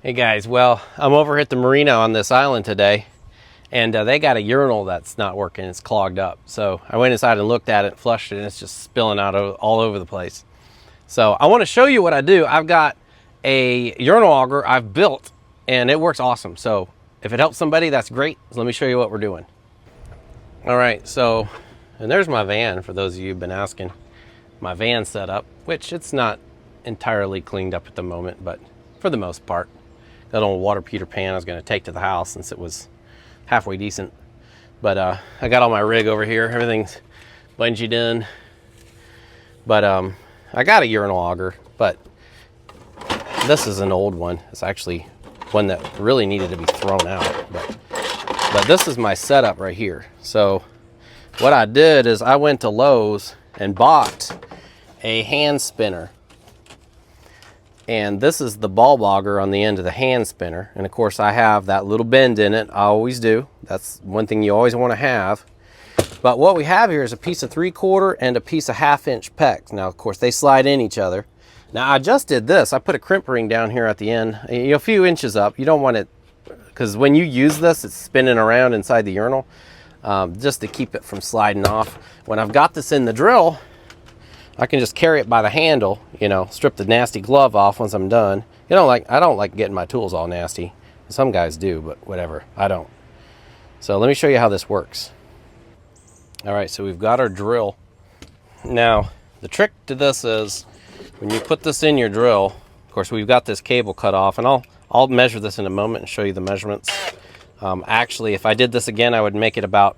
Hey guys, well, I'm over at the marina on this island today, and they got a urinal that's not working. It's clogged up. So I went inside and looked at it, flushed it, and it's just spilling out all over the place. So I want to show you what I do. I've got a urinal auger I've built, and it works awesome. So if it helps somebody, that's great. So let me show you what we're doing. All right, so, and there's my van, for those of you who've been asking. My van setup, which it's not entirely cleaned up at the moment, but for the most part. That old water Peter pan I was going to take to the house since it was halfway decent. But I got all my rig over here. Everything's bungeed in. But I got a urinal auger, but this is an old one. It's actually one that really needed to be thrown out. But this is my setup right here. So what I did is I went to Lowe's and bought a hand spinner. And this is the bulb auger on the end of the hand spinner. And of course I have that little bend in it. I always do. That's one thing you always want to have. But what we have here is a piece of 3/4 and a piece of 1/2-inch PEX. Now of course they slide in each other. Now I just did this. I put a crimp ring down here at the end, a few inches up. You don't want it, because when you use this, it's spinning around inside the urinal, just to keep it from sliding off. When I've got this in the drill, I can just carry it by the handle, strip the nasty glove off once I'm done. I don't like getting my tools all nasty. Some guys do, but whatever, I don't. So let me show you how this works. All right, so we've got our drill. Now, the trick to this is when you put this in your drill, of course, we've got this cable cut off, and I'll measure this in a moment and show you the measurements. Actually, if I did this again, I would make it about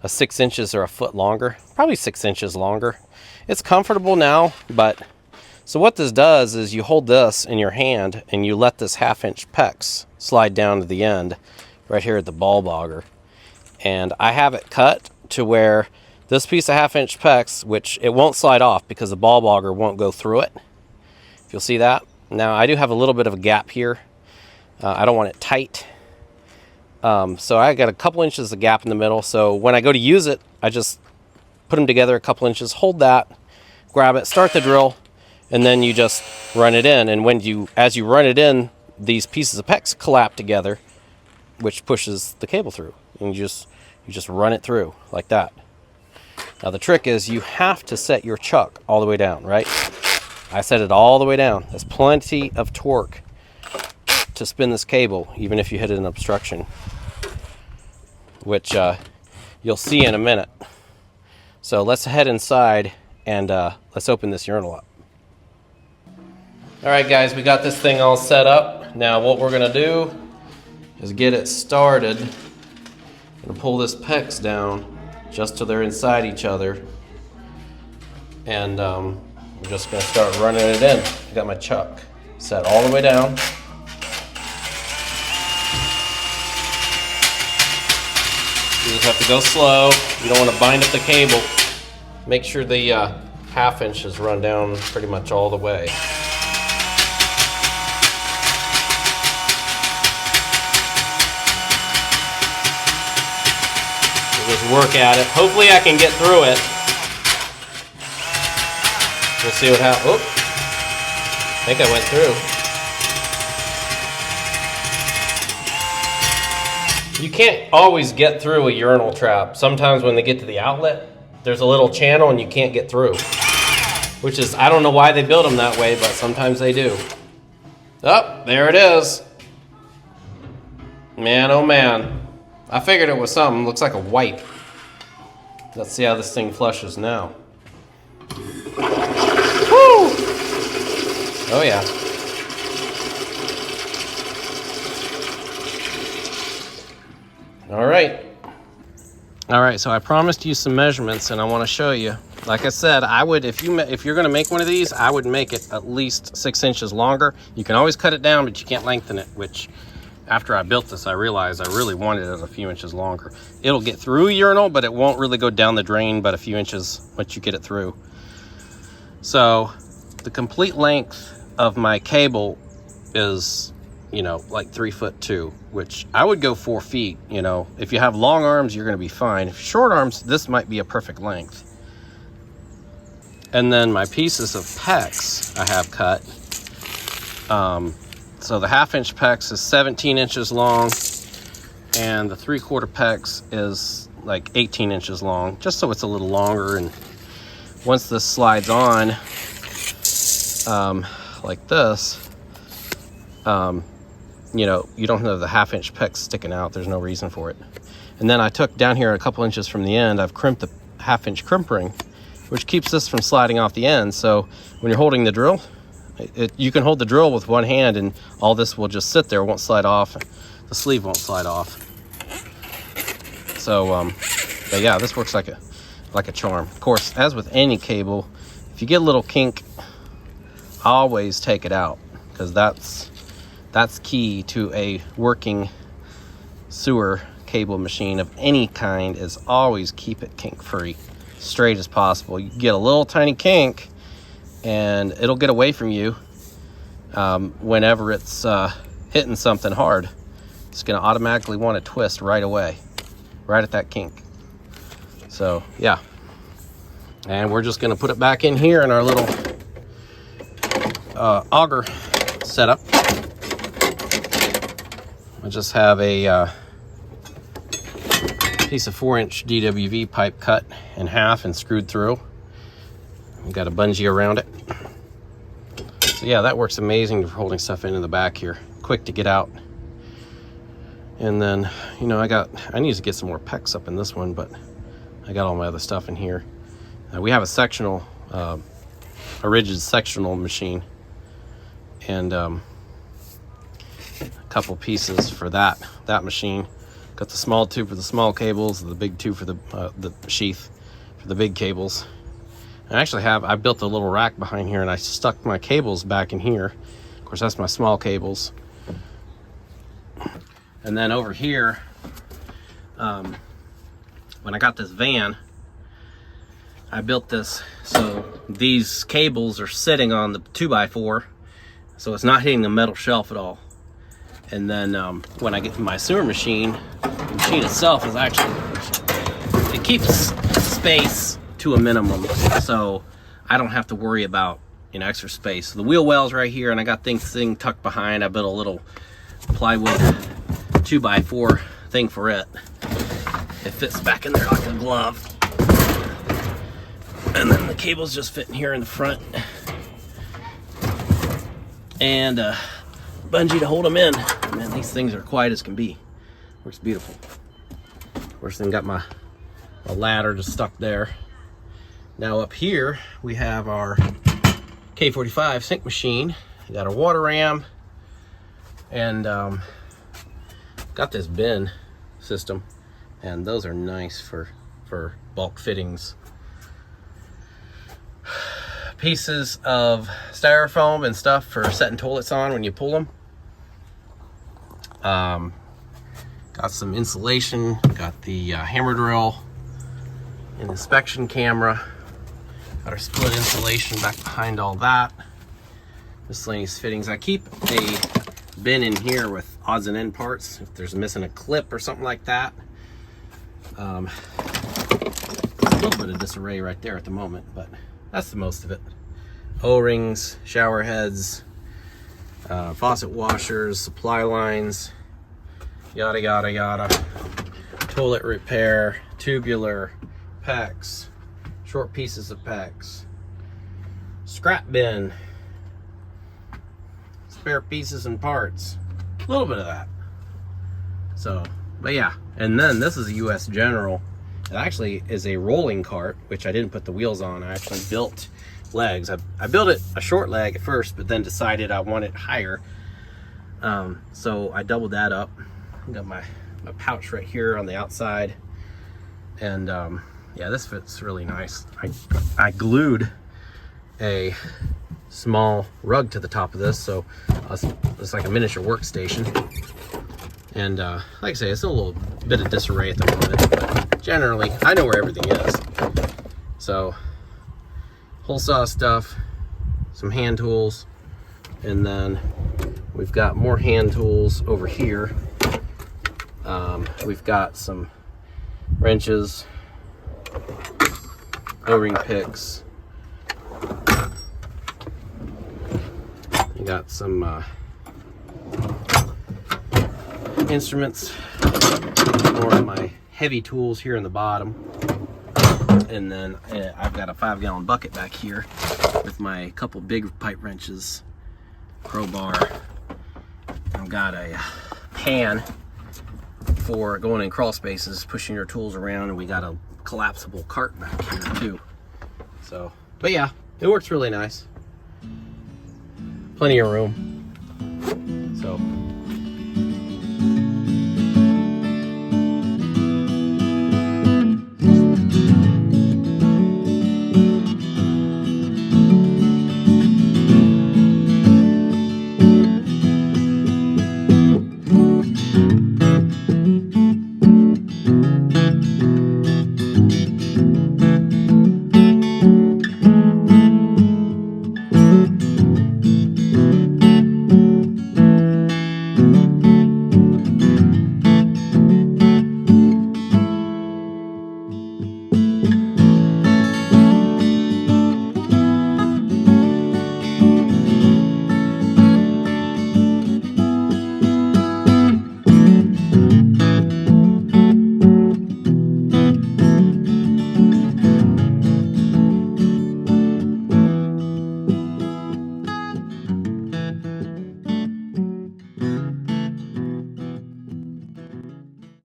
6 inches or a foot longer, probably 6 inches longer. It's comfortable now, but so what this does is you hold this in your hand and you let this 1/2-inch PEX slide down to the end right here at the bulb auger. And I have it cut to where this piece of 1/2-inch PEX, which it won't slide off because the bulb auger won't go through it. If you'll see that. Now I do have a little bit of a gap here. I don't want it tight. So I got a couple inches of gap in the middle. So when I go to use it, I just put them together a couple inches, hold that, grab it, start the drill, and then you just run it in. And as you run it in, these pieces of PEX collapse together, which pushes the cable through. And you just run it through like that. Now the trick is you have to set your chuck all the way down, right? I set it all the way down. There's plenty of torque to spin this cable, even if you hit an obstruction, which you'll see in a minute. So let's head inside and let's open this urinal up. All right, guys, we got this thing all set up. Now what we're gonna do is get it started and pull this PEX down just till they're inside each other. And we're just gonna start running it in. I got my chuck set all the way down. You just have to go slow. You don't want to bind up the cable. Make sure the 1/2-inch is run down pretty much all the way. We'll just work at it. Hopefully I can get through it. We'll see what happens. Oh, I think I went through. You can't always get through a urinal trap. Sometimes when they get to the outlet, there's a little channel and you can't get through. Which is, I don't know why they build them that way, but sometimes they do. Oh, there it is. Man, oh man. I figured it was something. Looks like a wipe. Let's see how this thing flushes now. Woo! Oh yeah. All right, so I promised you some measurements and I want to show you. Like I said, I would, if you're going to make one of these, I would make it at least 6 inches longer. You can always cut it down, but you can't lengthen it, which after I built this, I realized I really wanted it a few inches longer. It'll get through a urinal, but it won't really go down the drain but a few inches once you get it through. So the complete length of my cable is, like 3'2", which I would go 4 feet. If you have long arms, you're going to be fine. If short arms, this might be a perfect length. And then my pieces of PEX I have cut So the 1/2 inch PEX is 17 inches long, and the 3/4 PEX is like 18 inches long, just so it's a little longer. And once this slides on, like this, you know, you don't have the 1/2 inch PEX sticking out. There's no reason for it. And then I took down here a couple inches from the end, I've crimped the 1/2 inch crimp ring, which keeps this from sliding off the end. So when you're holding the drill, you can hold the drill with one hand and all this will just sit there, it won't slide off. The sleeve won't slide off. So, but yeah, this works like a charm. Of course, as with any cable, if you get a little kink, always take it out, because that's key to a working sewer cable machine of any kind, is always keep it kink free, straight as possible. You get a little tiny kink and it'll get away from you whenever it's hitting something hard. It's going to automatically want to twist right away, right at that kink. So yeah, and we're just going to put it back in here in our little auger setup. I just have a piece of 4-inch DWV pipe cut in half and screwed through. We've got a bungee around it. So yeah, that works amazing for holding stuff in the back here. Quick to get out. And then, you know, I need to get some more PEX up in this one, but I got all my other stuff in here. We have a sectional, a rigid sectional machine, and a couple pieces for that machine. Got the small tube for the small cables, the big tube for the sheath for the big cables. I built a little rack behind here and I stuck my cables back in here. Of course, that's my small cables. And then over here, when I got this van, I built this so these cables are sitting on the 2x4, so it's not hitting the metal shelf at all. And then when I get to my sewer machine, the machine itself is actually, it keeps space to a minimum, so I don't have to worry about, you know, extra space. So the wheel well's right here, and I got this thing tucked behind. I built a little plywood 2x4 thing for it. It fits back in there like a glove. And then the cables just fit in here in the front. And bungee to hold them in. Man, these things are quiet as can be. Works beautiful. Of course, then got my ladder just stuck there. Now up here, we have our K45 sink machine. We got our water ram, and got this bin system, and those are nice for bulk fittings. Pieces of styrofoam and stuff for setting toilets on when you pull them. Got some insulation, got the hammer drill, an inspection camera, got our split insulation back behind all that. Miscellaneous fittings. I keep a bin in here with odds and end parts if there's missing a clip or something like that. A little bit of disarray right there at the moment, but that's the most of it. O-rings, shower heads, faucet washers, supply lines, yada yada yada. Toilet repair, tubular, PEX, short pieces of PEX, scrap bin, spare pieces and parts, a little bit of that. So, but yeah, and then this is a US General. It actually is a rolling cart, which I didn't put the wheels on. I actually built legs. I built it a short leg at first, but then decided I want it higher. So I doubled that up. I got my pouch right here on the outside. And yeah, this fits really nice. I glued a small rug to the top of this, so it's like a miniature workstation. And like I say, it's a little bit of disarray at the moment, but generally I know where everything is. So hole saw stuff, some hand tools, and then we've got more hand tools over here. We've got some wrenches, O-ring picks. We got some instruments, more of my heavy tools here in the bottom. And then I've got a 5-gallon bucket back here with my couple big pipe wrenches, crowbar. I've got a pan for going in crawl spaces, pushing your tools around, and we got a collapsible cart back here too. So, but yeah, it works really nice. Plenty of room. So